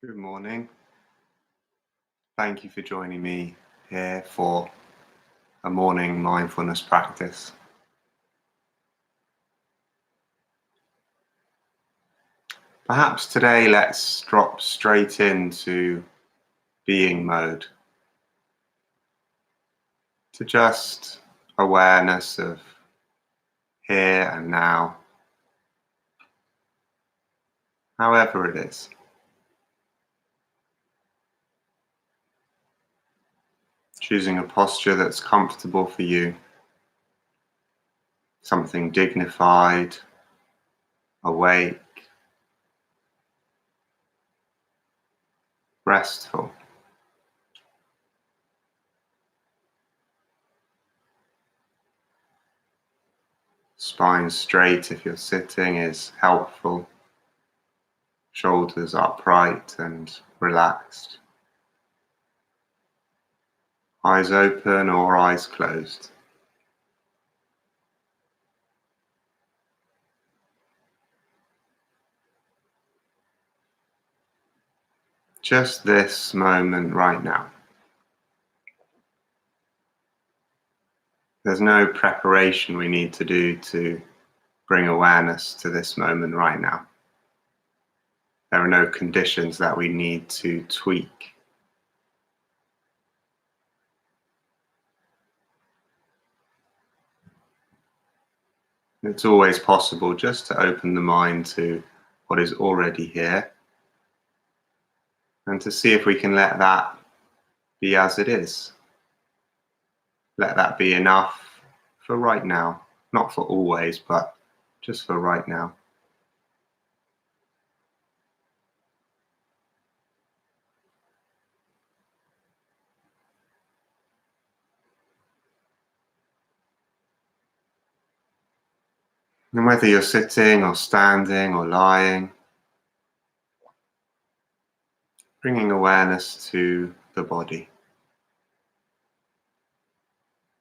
Good morning. Thank you for joining me here for a morning mindfulness practice. Perhaps today let's drop straight into being mode, to just awareness of here and now, however it is. Choosing a posture that's comfortable for you, something dignified, awake, restful. Spine straight if you're sitting is helpful. Shoulders upright and relaxed. Eyes open or eyes closed. Just this moment right now. There's no preparation we need to do to bring awareness to this moment right now. There are no conditions that we need to tweak. It's always possible just to open the mind to what is already here and to see if we can let that be as it is. Let that be enough for right now. Not for always, but just for right now. And whether you're sitting or standing or lying, bringing awareness to the body.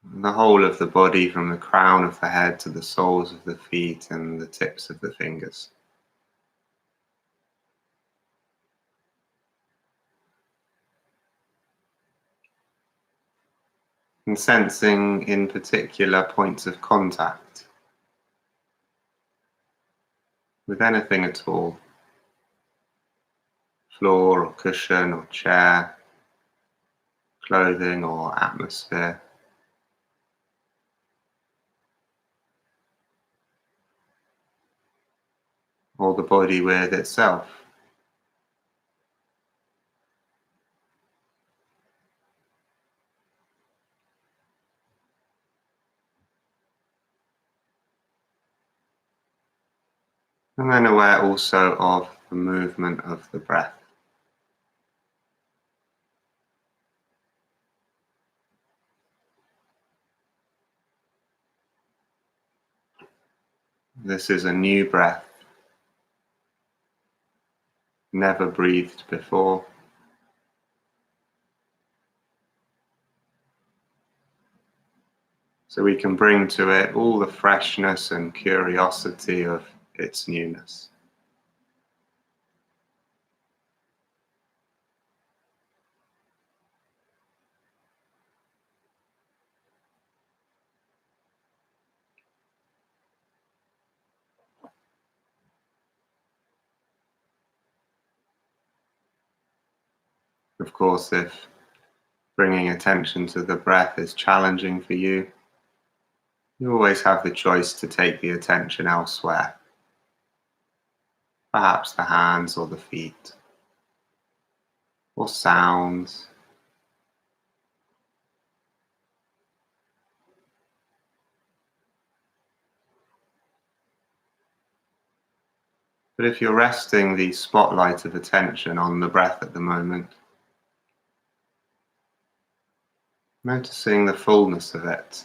The whole of the body, from the crown of the head to the soles of the feet and the tips of the fingers. And sensing in particular points of contact with anything at all. Floor or cushion or chair, clothing or atmosphere. Or the body with itself. And then aware also of the movement of the breath. This is a new breath, never breathed before. So we can bring to it all the freshness and curiosity of its newness. Of course, if bringing attention to the breath is challenging for you, you always have the choice to take the attention elsewhere. Perhaps the hands or the feet, or sounds. But if you're resting the spotlight of attention on the breath at the moment, noticing the fullness of it,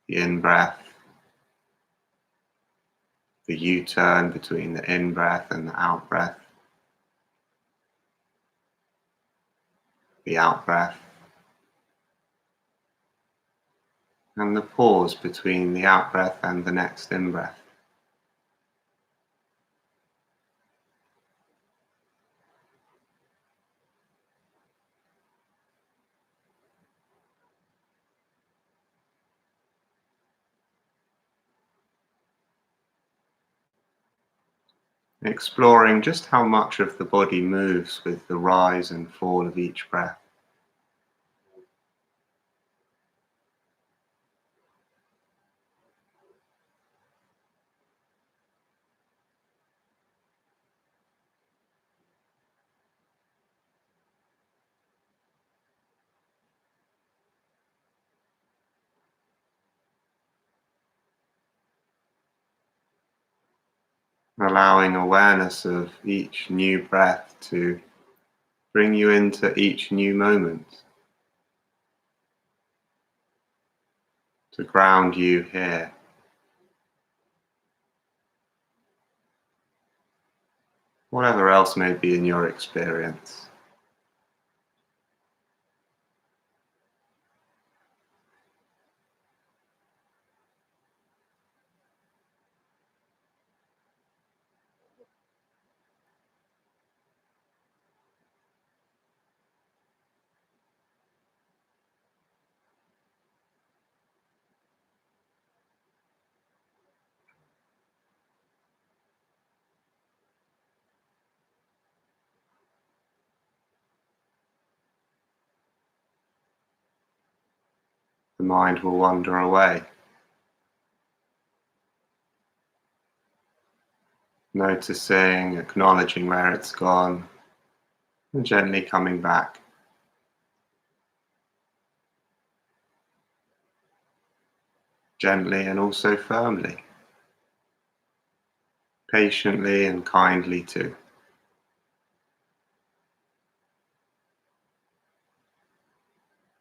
the in-breath, the U-turn between the in-breath and the out-breath, the out-breath, and the pause between the out-breath and the next in-breath. exploring just how much of the body moves with the rise and fall of each breath. Allowing awareness of each new breath to bring you into each new moment, to ground you here. Whatever else may be in your experience. The mind will wander away, noticing, acknowledging where it's gone, and gently coming back. Gently and also firmly, patiently and kindly too.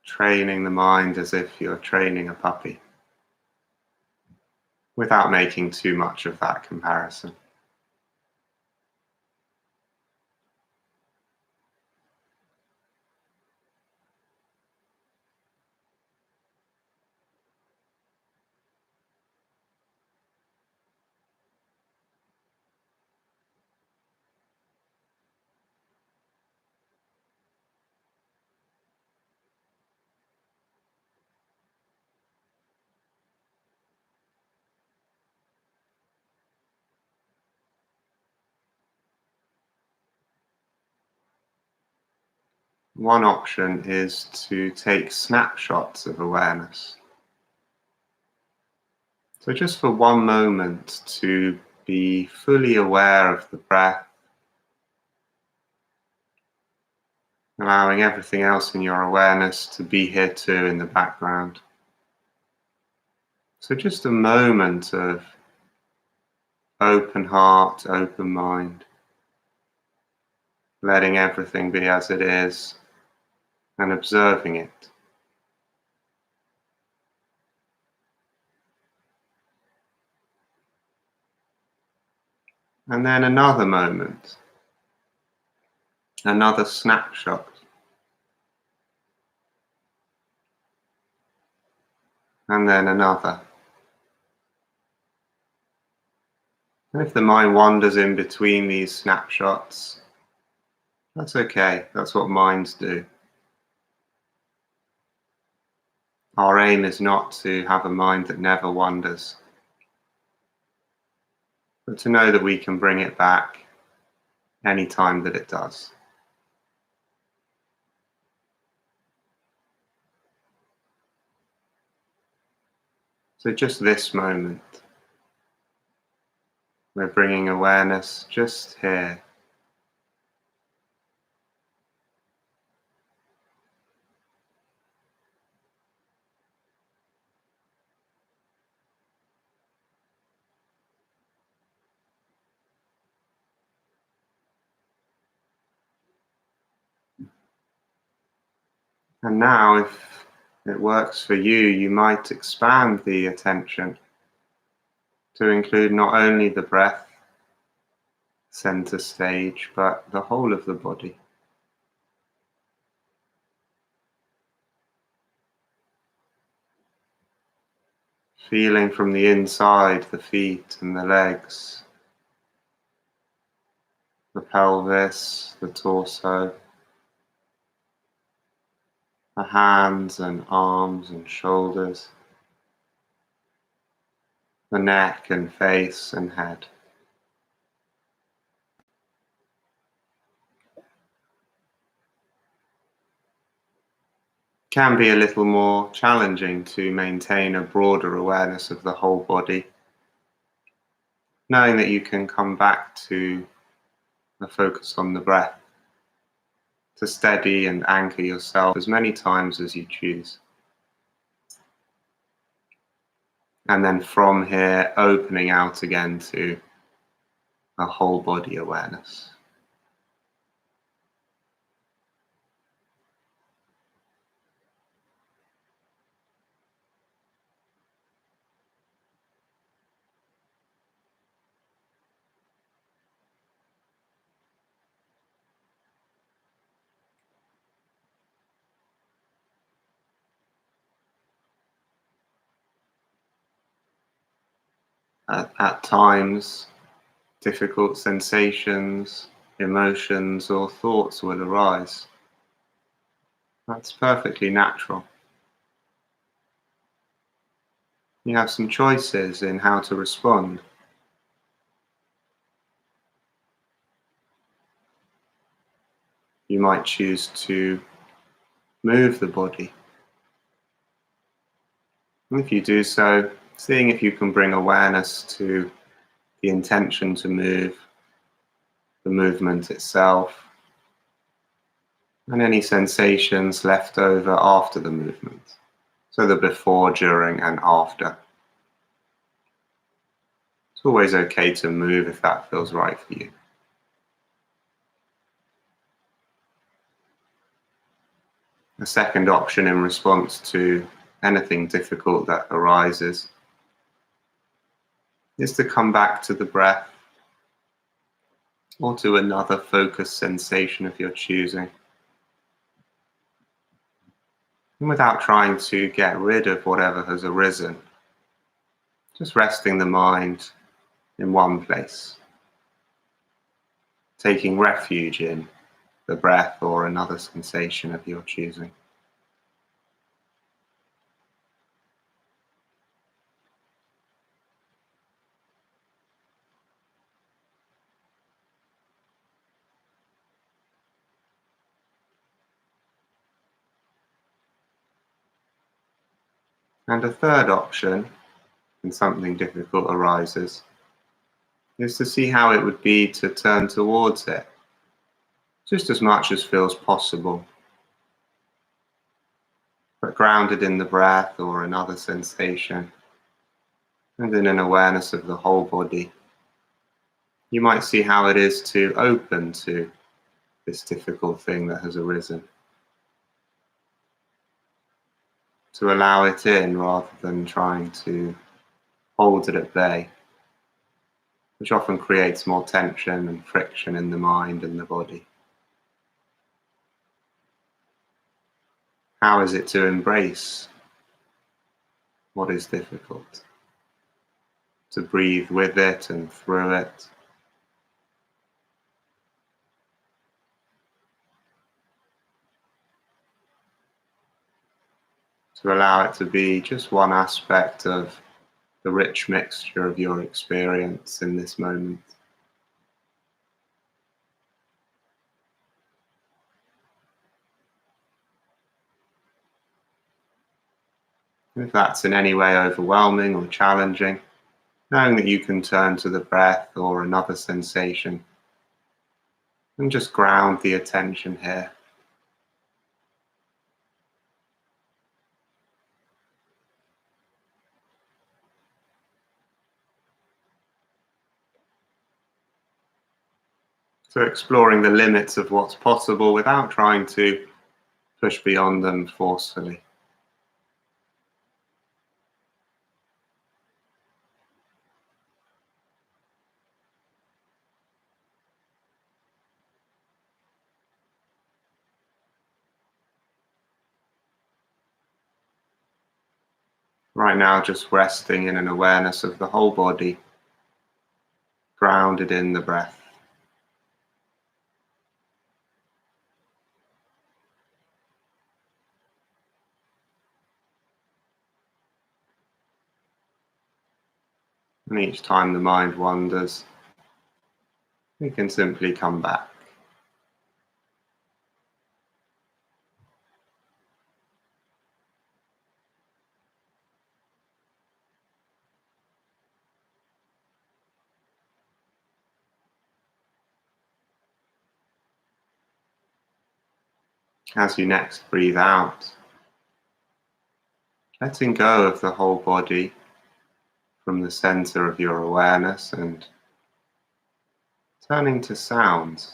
Training the mind as if you're training a puppy, without making too much of that comparison. One option is to take snapshots of awareness. So just for one moment to be fully aware of the breath, allowing everything else in your awareness to be here too in the background. So just a moment of open heart, open mind, letting everything be as it is and observing it. And then another moment, another snapshot, and then another. And if the mind wanders in between these snapshots, that's okay. That's what minds do. Our aim is not to have a mind that never wanders, but to know that we can bring it back any time that it does. So just this moment, we're bringing awareness just here. And now, if it works for you, you might expand the attention to include not only the breath, center stage, but the whole of the body. Feeling from the inside the feet and the legs, the pelvis, the torso, the hands and arms and shoulders, the neck and face and head. can be a little more challenging to maintain a broader awareness of the whole body, knowing that you can come back to a focus on the breath to steady and anchor yourself as many times as you choose. And then from here, opening out again to a whole body awareness. At times, difficult sensations, emotions, or thoughts will arise. That's perfectly natural. You have some choices in how to respond. You might choose to move the body. And if you do so, seeing if you can bring awareness to the intention to move, the movement itself, and any sensations left over after the movement. So the before, during, and after. It's always okay to move if that feels right for you. A second option in response to anything difficult that arises is to come back to the breath or to another focused sensation of your choosing. And without trying to get rid of whatever has arisen, just resting the mind in one place, taking refuge in the breath or another sensation of your choosing. And a third option, when something difficult arises, is to see how it would be to turn towards it, just as much as feels possible, but grounded in the breath or another sensation, and in an awareness of the whole body. You might see how it is to open to this difficult thing that has arisen, to allow it in rather than trying to hold it at bay, which often creates more tension and friction in the mind and the body. How is it to embrace what is difficult? To breathe with it and through it. To allow it to be just one aspect of the rich mixture of your experience in this moment. If that's in any way overwhelming or challenging, knowing that you can turn to the breath or another sensation and just ground the attention here. So exploring the limits of what's possible without trying to push beyond them forcefully. Right now, just resting in an awareness of the whole body, grounded in the breath. And each time the mind wanders, we can simply come back. As you next breathe out, letting go of the whole body from the center of your awareness and turning to sounds.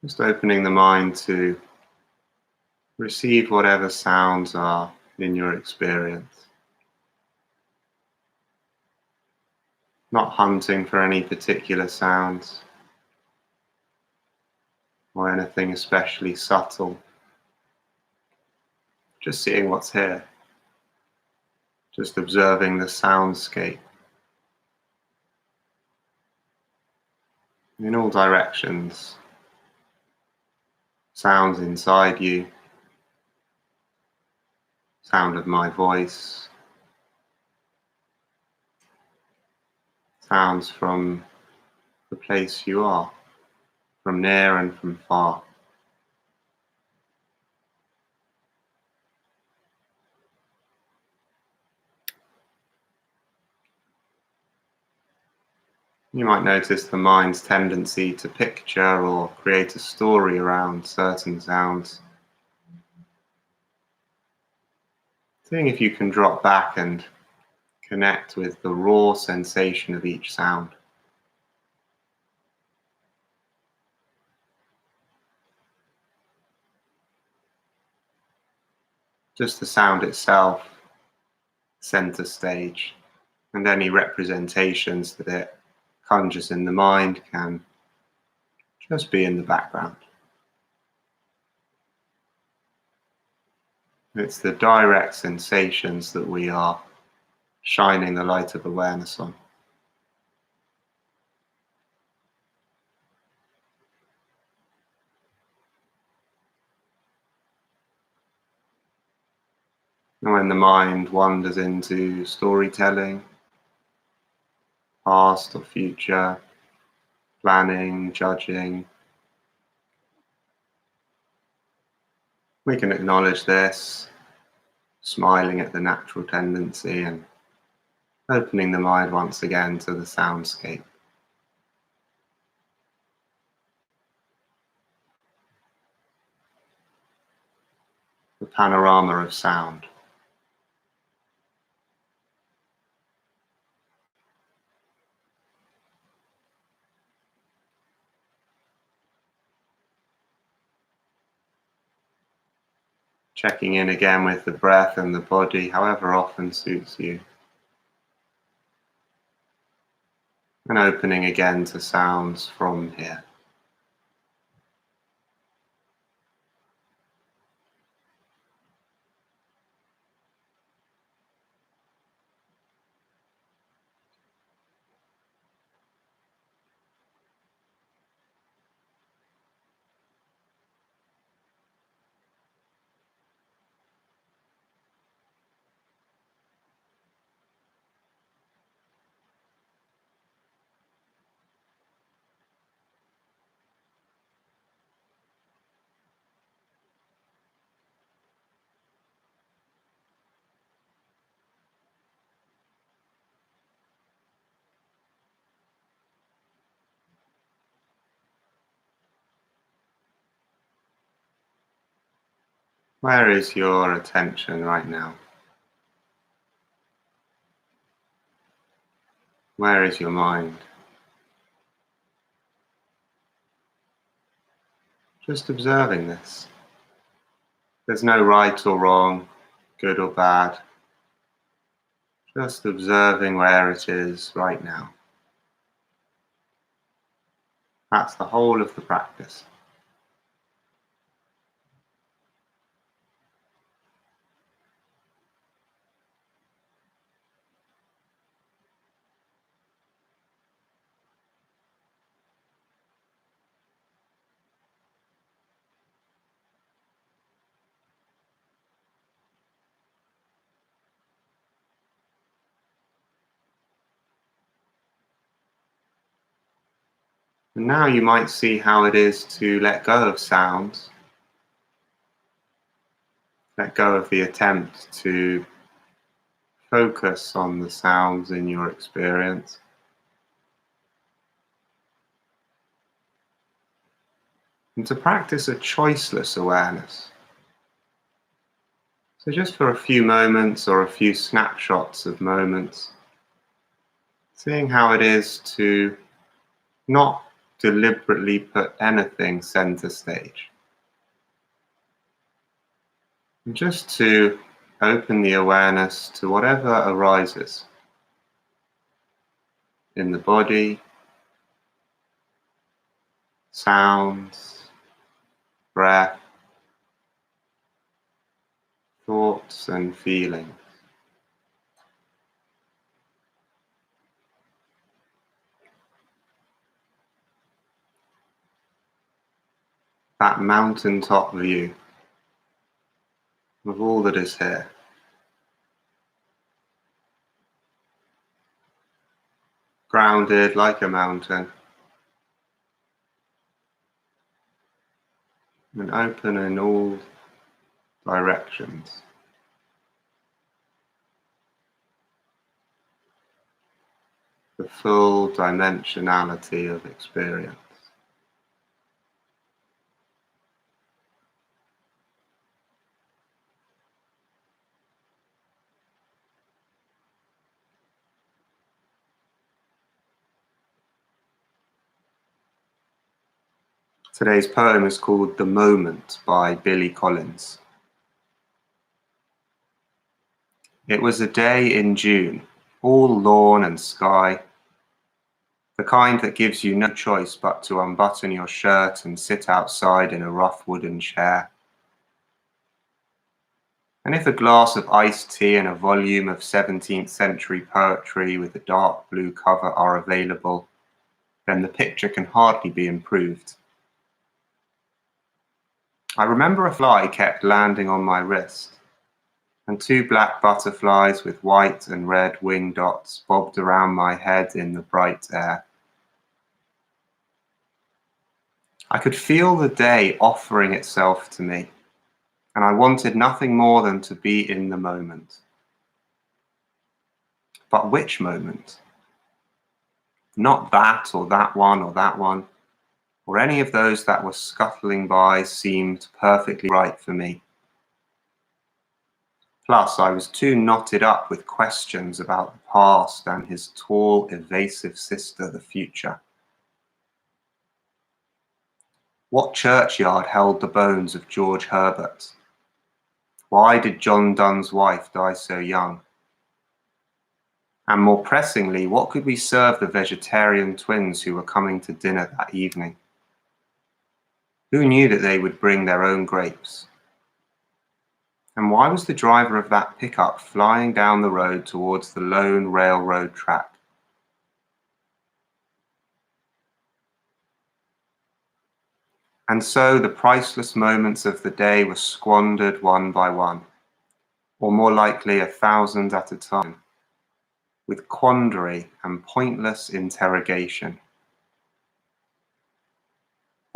Just opening the mind to receive whatever sounds are in your experience. Not hunting for any particular sounds or anything especially subtle. Just seeing what's here. Just observing the soundscape in all directions. Sounds inside you, sound of my voice, sounds from the place you are, from near and from far. You might notice the mind's tendency to picture or create a story around certain sounds. Seeing if you can drop back and connect with the raw sensation of each sound. Just the sound itself, center stage, and any representations that it conjures in the mind can just be in the background. It's the direct sensations that we are shining the light of awareness on. And when the mind wanders into storytelling, past or future, planning, judging, we can acknowledge this, smiling at the natural tendency and opening the mind once again to the soundscape. The panorama of sound. Checking in again with the breath and the body, however often suits you. And opening again to sounds from here. Where is your attention right now? Where is your mind? Just observing this. There's no right or wrong, good or bad. Just observing where it is right now. That's the whole of the practice. And now you might see how it is to let go of sounds, let go of the attempt to focus on the sounds in your experience, and to practice a choiceless awareness. So just for a few moments or a few snapshots of moments, seeing how it is to not deliberately put anything center stage. And just to open the awareness to whatever arises in the body, sounds, breath, thoughts and feelings. That mountaintop view of all that is here. Grounded like a mountain and open in all directions. The full dimensionality of experience. Today's poem is called The Moment by Billy Collins. It was a day in June, all lawn and sky, the kind that gives you no choice but to unbutton your shirt and sit outside in a rough wooden chair. And if a glass of iced tea and a volume of 17th century poetry with a dark blue cover are available, then the picture can hardly be improved. I remember a fly kept landing on my wrist, and two black butterflies with white and red wing dots bobbed around my head in the bright air. I could feel the day offering itself to me, and I wanted nothing more than to be in the moment. But which moment? Not that or that one or that one, or any of those that were scuttling by seemed perfectly right for me. Plus, I was too knotted up with questions about the past and his tall, evasive sister, the future. What churchyard held the bones of George Herbert? Why did John Donne's wife die so young? And more pressingly, what could we serve the vegetarian twins who were coming to dinner that evening? Who knew that they would bring their own grapes? And why was the driver of that pickup flying down the road towards the lone railroad track? And so the priceless moments of the day were squandered one by one, or more likely 1,000 at a time, with quandary and pointless interrogation.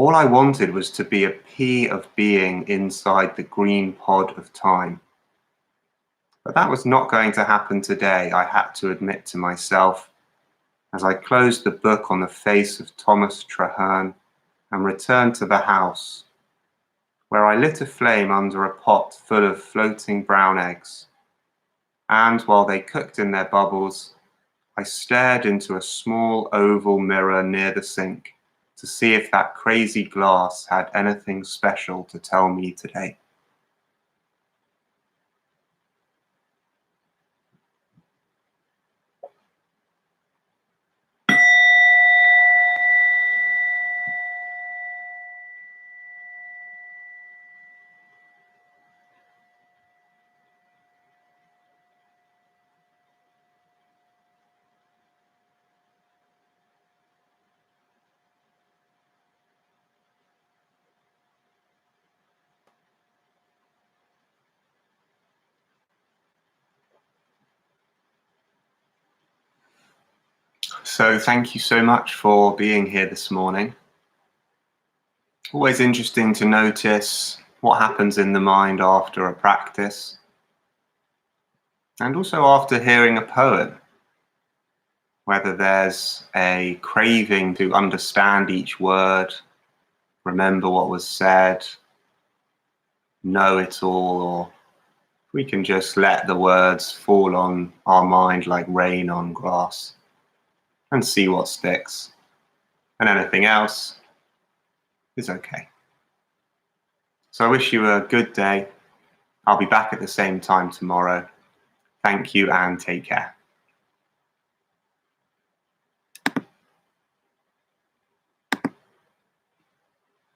All I wanted was to be a pea of being inside the green pod of time. But that was not going to happen today, I had to admit to myself, as I closed the book on the face of Thomas Traherne and returned to the house, where I lit a flame under a pot full of floating brown eggs. And while they cooked in their bubbles, I stared into a small oval mirror near the sink to see if that crazy glass had anything special to tell me today. So thank you so much for being here this morning. Always interesting to notice what happens in the mind after a practice, and also after hearing a poem, whether there's a craving to understand each word, remember what was said, know it all, or we can just let the words fall on our mind like rain on grass and see what sticks. And anything else is okay. So I wish you a good day. I'll be back at the same time tomorrow. Thank you and take care.